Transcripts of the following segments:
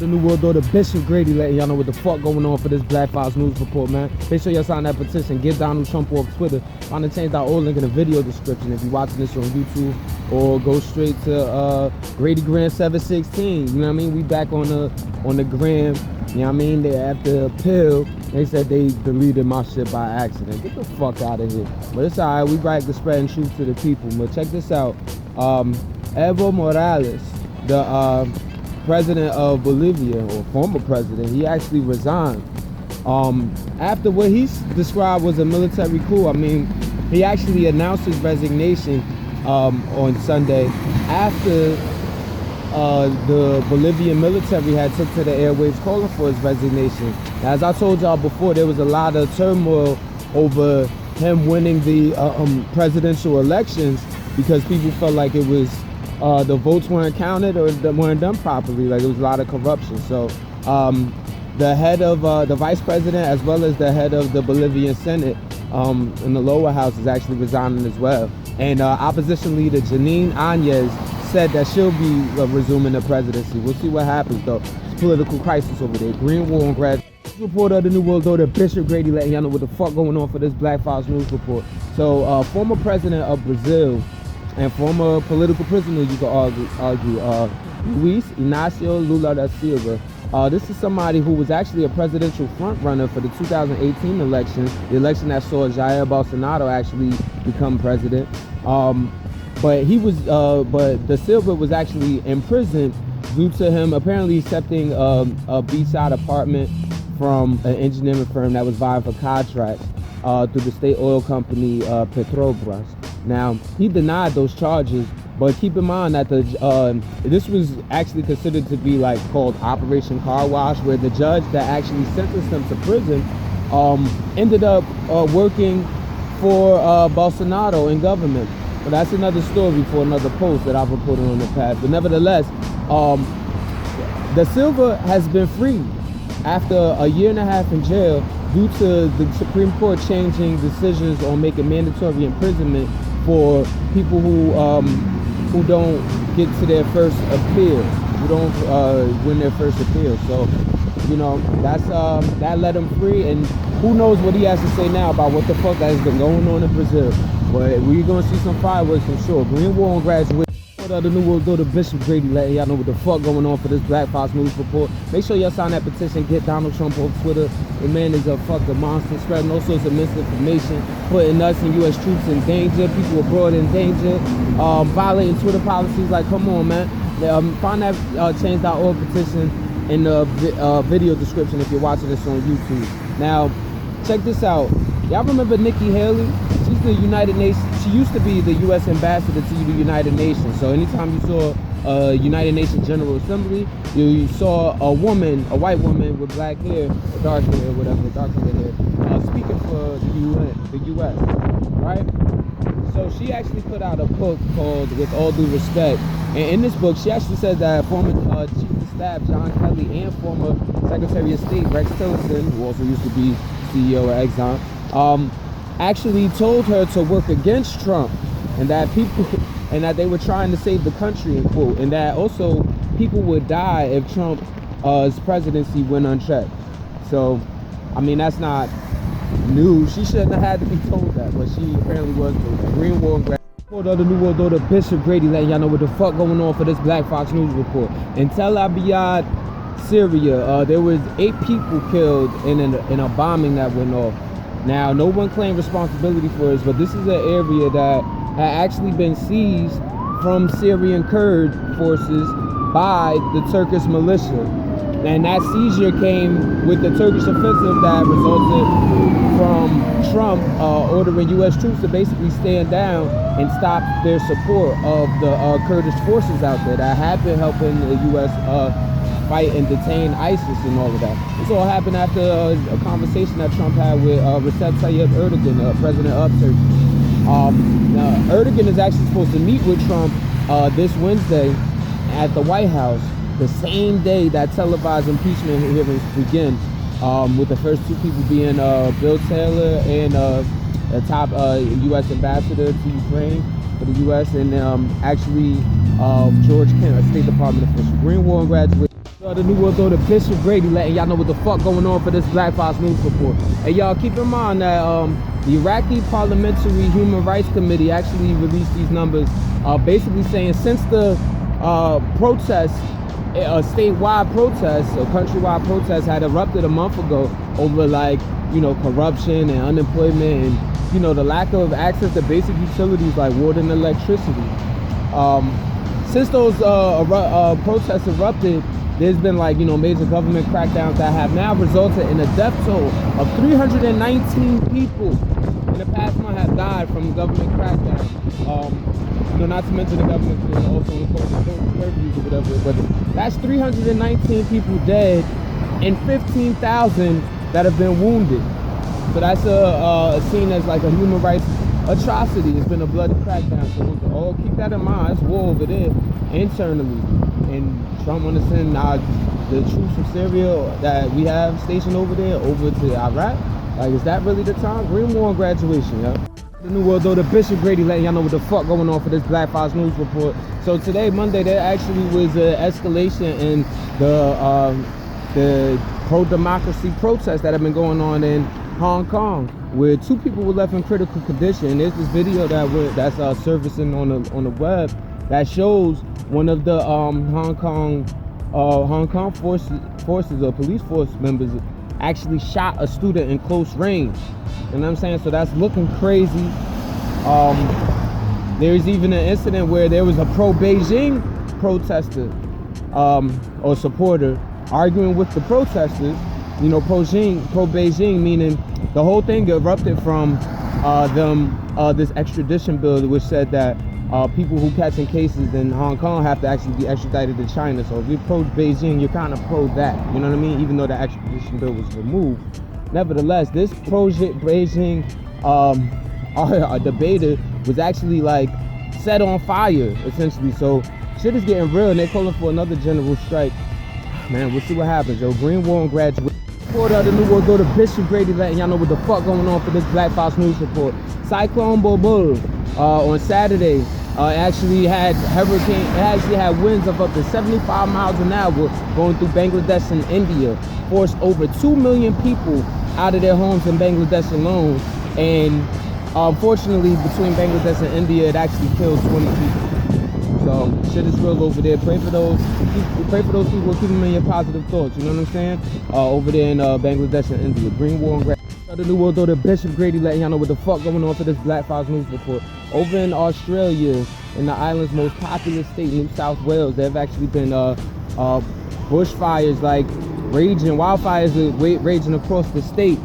The New World Order, Bishop Grady, letting y'all know what the fuck going on for this Black Files News Report, man. Make sure y'all sign that petition. Get Donald Trump off Twitter. Find the change.org link in the video description if you're watching this on YouTube, or go straight to Grady Graham 716. You know what I mean? We back on the gram. You know what I mean? They after a pill, they said they deleted my shit by accident. Get the fuck out of here. But it's alright. We back to spreading truth to the people. But check this out. Evo Morales, the president of Bolivia, or former president, he actually resigned after what he described was a military coup. I mean, he actually announced his resignation on Sunday after the Bolivian military had took to the airwaves calling for his resignation. As I told y'all before, there was a lot of turmoil over him winning the presidential elections because people felt like it was the votes weren't counted or weren't done properly. Like, it was a lot of corruption. So the head of the vice president, as well as the head of the Bolivian Senate in the lower house, is actually resigning as well. And opposition leader Janine Áñez said that she'll be resuming the presidency. We'll see what happens, though. It's political crisis over there. Green war on grad. Reporter of the New World Order, Bishop Grady, letting y'all know what the fuck going on for this Black Files News Report. So former president of Brazil and former political prisoner, you could argue, Luis Inácio Lula da Silva. This is somebody who was actually a presidential front-runner for the 2018 election, the election that saw Jair Bolsonaro actually become president. But he was, but da Silva was actually imprisoned due to him apparently accepting a beachside apartment from an engineering firm that was vying for contracts through the state oil company Petrobras. Now, he denied those charges, but keep in mind that this was actually considered to be like called Operation Car Wash, where the judge that actually sentenced him to prison ended up working for Bolsonaro in government. But that's another story for another post that I've reported on the past. But nevertheless, da Silva has been freed after a year and a half in jail due to the Supreme Court changing decisions on making mandatory imprisonment for people who don't get to their first appeal, who don't win their first appeal. So, you know, that's that let him free, and who knows what he has to say now about what the fuck that has been going on in Brazil. But we're gonna see some fireworks for sure. Green war on graduation. The New World Order, Bishop Grady, letting y'all know what the fuck going on for this Black Files News Report. Make sure y'all sign that petition. Get Donald Trump on Twitter. The man is a fucking monster, spreading all sorts of misinformation, putting us and U.S. troops in danger, people abroad in danger, violating Twitter policies. Like, come on, man. Find that change.org petition in the video description if you're watching this on YouTube. Now, check this out. Y'all remember Nikki Haley? She's the United Nations. She used to be the U.S. ambassador to the United Nations. So anytime you saw a United Nations General Assembly, you saw a woman, a white woman with black hair, or dark hair, whatever, dark hair, speaking for the UN, the U.S. Right? So she actually put out a book called "With All Due Respect," and in this book, she actually said that former Chief of Staff John Kelly and former Secretary of State Rex Tillerson, who also used to be CEO of Exxon, actually told her to work against Trump, and that they were trying to save the country, and quote, and that also people would die if Trump's presidency went unchecked. So, I mean, that's not new. She shouldn't have had to be told that, but she apparently was told that. Green war and the New World Order, Bishop Grady, letting y'all know what the fuck going on for this Black Fox News Report. In Tel Abyad, Syria, there was 8 people killed in a bombing that went off. Now, no one claimed responsibility for this, but this is an area that had actually been seized from Syrian Kurd forces by the Turkish militia. And that seizure came with the Turkish offensive that resulted from Trump ordering U.S. troops to basically stand down and stop their support of the Kurdish forces out there that had been helping the U.S. fight and detain ISIS and all of that. This all happened after a conversation that Trump had with Recep Tayyip Erdogan, president of Turkey. Now, Erdogan is actually supposed to meet with Trump this Wednesday at the White House, the same day that televised impeachment hearings begin, with the first 2 people being Bill Taylor and a top U.S. ambassador to Ukraine for the U.S. and actually George Kent, a State Department official. Green war and graduation. The New World Order, Bishop Grady, letting y'all know what the fuck going on for this Black Fox News Report. And y'all keep in mind that the Iraqi Parliamentary Human Rights Committee actually released these numbers, basically saying since the protest, a statewide protest, a countrywide protest had erupted a month ago over corruption and unemployment and the lack of access to basic utilities like water and electricity. Since those protests erupted, there's been major government crackdowns that have now resulted in a death toll of 319 people in the past month have died from government crackdown. Not to mention the government also imposing curfews or whatever, but that's 319 people dead and 15,000 that have been wounded. So that's seen as like a human rights atrocity. It's been a bloody crackdown. So all keep that in mind. It's war over there internally, and Trump want to send the troops from Syria that we have stationed over there over to Iraq. Like, is that really the time? Green War and graduation, yeah. The New World Order, Bishop Grady, letting y'all know what the fuck going on for this Black Fox News Report. So today, Monday, there actually was an escalation in the pro-democracy protests that have been going on in Hong Kong, where 2 people were left in critical condition. There's this video that's surfacing on the web that shows one of the Hong Kong forces or police force members actually shot a student in close range. You know what I'm saying? So that's looking crazy. There's even an incident where there was a pro-Beijing protester or supporter arguing with the protesters. Pro-Beijing, meaning the whole thing erupted from this extradition bill, which said that people who catching cases in Hong Kong have to actually be extradited to China. So if you're pro-Beijing, you're kind of pro that. You know what I mean? Even though the extradition bill was removed. Nevertheless, this pro-Beijing debater was actually set on fire, essentially. So shit is getting real, and they're calling for another general strike. Man, we'll see what happens, yo. Green War and graduation. Report of the New World Order, Bishop Grady, letting y'all know what the fuck going on for this Black Fox News Report. Cyclone Bulbul on Saturday actually had winds of up to 75 miles an hour going through Bangladesh and India, forced over 2 million people out of their homes in Bangladesh alone, and unfortunately between Bangladesh and India it actually killed 20 people. So shit is real over there. Pray for those people, keep them in your positive thoughts, you know what I'm saying? Over there in Bangladesh and India. Green War and the New World Order, Bishop Grady, letting y'all know what the fuck going on for this Black Fox News Report. Over in Australia, in the island's most populous state, New South Wales, there have actually been bushfires wildfires raging across the state.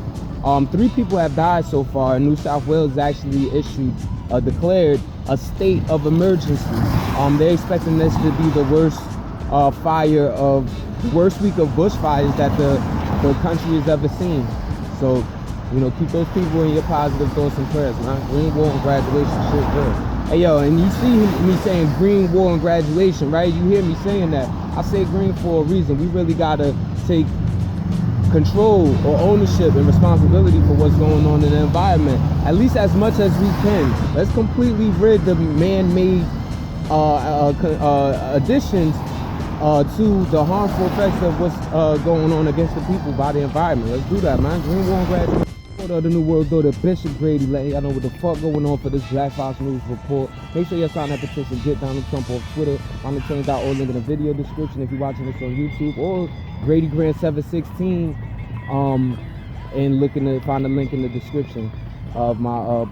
3 people have died so far. New South Wales actually declared a state of emergency. They're expecting this to be the worst week of bushfires that the country has ever seen. So, keep those people in your positive thoughts and prayers, man. Green War and graduation, shit good. Hey, yo, and you see me saying Green War and graduation, right? You hear me saying that. I say green for a reason. We really gotta take control or ownership and responsibility for what's going on in the environment, at least as much as we can. Let's completely rid the man-made additions to the harmful effects of what's going on against the people by the environment. Let's do that, man. Green War and graduation. The New World Order, Bishop Grady, letting y'all know what the fuck going on for this Black Fox News Report. Make sure you sign that petition. Get Donald Trump off Twitter. On the change.org, link in the video description if you're watching this on YouTube, or Grady Grant 716, and find the link in the description of my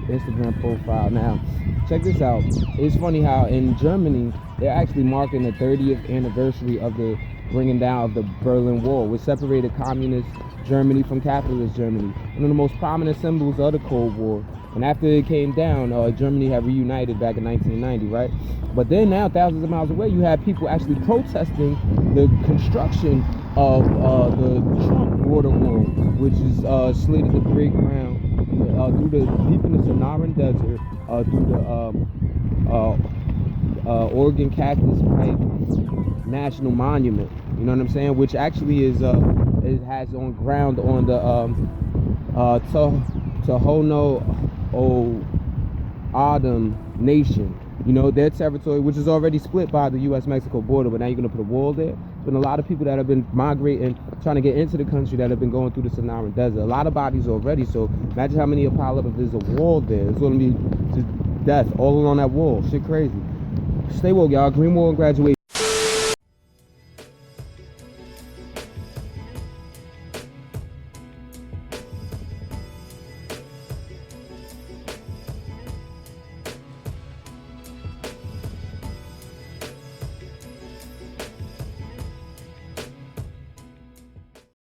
Instagram profile. Now, check this out. It's funny how in Germany they're actually marking the 30th anniversary of the bringing down of the Berlin Wall, which separated communist Germany from capitalist Germany, one of the most prominent symbols of the Cold War. And after it came down, Germany had reunited back in 1990, right? But then now, thousands of miles away, you have people actually protesting the construction of the Trump border wall, which is slated to break ground deep in the Sonoran Desert, through the Oregon Cactus Pipe National Monument. You know what I'm saying? Which actually is it has on ground on the Tohono O'odham Nation, you know, their territory, which is already split by the U.S.-Mexico border, but now you're going to put a wall there. There's been a lot of people that have been migrating, trying to get into the country, that have been going through the Sahara Desert. A lot of bodies already, so imagine how many pile up if there's a wall there. It's going to be just death all along that wall. Shit crazy. Stay woke, y'all. Green Wall and Graduation.